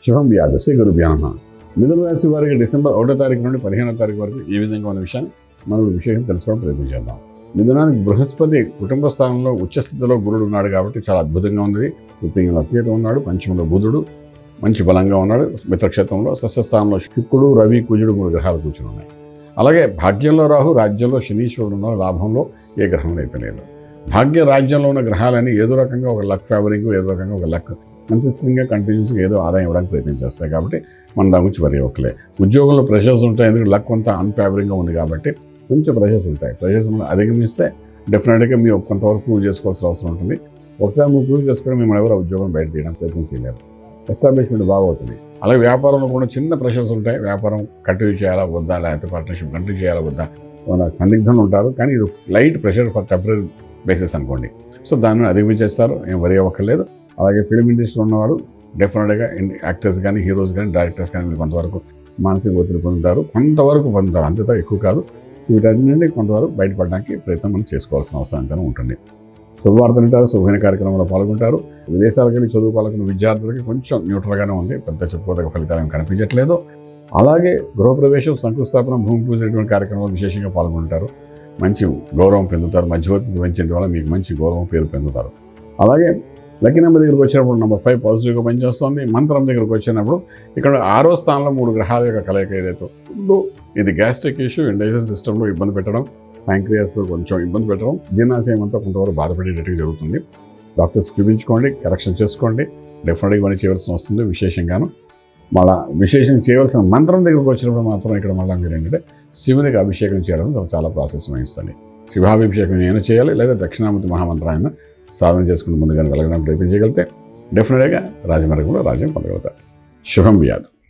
శుభం వ్యాధి శ్రీ గురుభ్యో నమః. మిథున రాశి వారికి డిసెంబర్ 1వ తారీఖు నుండి 15వ తారీఖు వరకు ఈ విధంగా ఉన్న విషయాన్ని మనం విశేషం తెలుసుకోవడం ప్రయత్నం చేద్దాం. మిథునానికి బృహస్పతి కుటుంబ స్థానంలో ఉచ్చస్థితిలో గురుడు ఉన్నాడు కాబట్టి చాలా అద్భుతంగా ఉంది. తృతీయంలో అత్యత ఉన్నాడు, పంచమంలో బుధుడు మంచి బలంగా ఉన్నాడు, మిత్రక్షేత్రంలో సస్యస్థానంలో శుక్రుడు, రవి, కుజుడు 3 గ్రహాలు కూర్చుని ఉన్నాయి. అలాగే భాగ్యంలో రాహు, రాజ్యంలో శనీశ్వరుడు ఉన్నారు, లాభంలో ఏ గ్రహం అయితే లేదు. భాగ్య రాజ్యంలో ఉన్న గ్రహాలని ఏదో రకంగా ఒక లక్ ఫేవరింగ్, ఏదో రకంగా ఒక లక్ కన్సిస్టెంట్గా కంటిన్యూస్గా ఏదో ఆదాయం ఇవ్వడానికి ప్రయత్నం చేస్తాయి కాబట్టి మన దాని గురించి వరి ఒక్కలే. ఉద్యోగంలో ప్రెషర్స్ ఉంటాయి, ఎందుకంటే లక్ అంతా అన్ఫేవరింగ్గా ఉంది కాబట్టి కొంచెం ప్రెషర్స్ ఉంటాయి. ప్రెషర్స్ అధిగమిస్తే డెఫినెట్గా మీరు కొంతవరకు ప్రూవ్ చేసుకోవాల్సిన అవసరం ఉంటుంది. ఒకసారి మీరు ప్రూవ్ చేసుకోవడం మేము ఎవరు ఉద్యోగం బయట తీయడానికి ప్రయత్నం చేయలేరు. ఎస్టాబ్లిష్మెంట్ బాగా అవుతుంది. అలాగే వ్యాపారంలో కూడా చిన్న ప్రెషర్స్ ఉంటాయి. వ్యాపారం కంటిన్యూ చేయాలా వద్దా, లేకపోతే పార్ట్నర్షిప్ కంటిన్యూ చేయాలా వద్దా మన సందిగ్ధంలో ఉంటారు. కానీ ఇది light pressure for temporary basis అనుకోండి. సో దాన్ని అధిగమించేస్తారు, ఏం వరి అవ్వక్కర్లేదు. అలాగే ఫిల్మ్ ఇండస్ట్రీలో ఉన్నవారు డెఫినెట్గా యాక్టర్స్ కానీ, హీరోస్ కానీ, డైరెక్టర్స్ కానీ మీరు కొంతవరకు మానసిక ఒత్తిడి పొందుతారు, అంతేతో ఎక్కువ కాదు. వీటన్నిటి నుండి కొంతవరకు బయటపడడానికి ప్రయత్నం మనం చేసుకోవాల్సిన అవసరం ఎంతైనా ఉంటుంది. శుభవార్తలు వింటారు, శుభమైన కార్యక్రమంలో పాల్గొంటారు. విదేశాలకు వెళ్ళి చదువుకోవాలనుకున్న విద్యార్థులకి కొంచెం న్యూట్రల్గానే ఉంది, పెద్ద చెప్పుకోదగ్గ ఫలితాలు ఏమి కనిపించట్లేదు. అలాగే గృహప్రవేశం, శంకుస్థాపన, భూమి పూజ ఇటువంటి కార్యక్రమాలు విశేషంగా పాల్గొంటారు. మంచి గౌరవం పొందుతారు. మధ్యవర్తి పెంచడం వల్ల మీకు మంచి గౌరవం, పేరు పొందుతారు. అలాగే లక్కీ నెంబర్ దగ్గరికి వచ్చినప్పుడు నెంబర్ 5 పాజిటివ్గా పనిచేస్తుంది. మంత్రం దగ్గరికి వచ్చినప్పుడు ఇక్కడ 6వ స్థానంలో 3 గ్రహాల యొక్క కలయిక ఏదైతే ఉందో ఇది గ్యాస్ట్రిక్ ఇష్యూ, ఇండైజెషన్ సిస్టంలో ఇబ్బంది పెట్టడం, ప్యాంక్రియాస్లో కొంచెం ఇబ్బంది పెట్టడం, జీర్ణాశయం అంతా కొంతవరకు బాధపడేటట్టుగా జరుగుతుంది. డాక్టర్స్ చూపించుకోండి, కరెక్షన్ చేసుకోండి. డెఫినెట్గా ఇవన్నీ చేయవలసి వస్తుంది. విశేషంగాను మళ్ళీ విశేషం చేయవలసిన మంత్రం దగ్గరికి వచ్చినప్పుడు మాత్రం ఇక్కడ మళ్ళీ మీరు ఏంటంటే శివునికి అభిషేకం చేయడం చాలా ప్రాసెస్ వహిస్తుంది. శివాభిషేకం అయినా చేయాలి, లేదా దక్షిణామూర్తి మహామంత్రాన్ని సాధన చేసుకుని ముందుగానే వెళ్ళడానికి ప్రయత్నం చేయగలిగితే డెఫినెట్గా రాజమార్గంలో రాజ్యం పొందగలుగుతారు. శుభం వ్యాధి.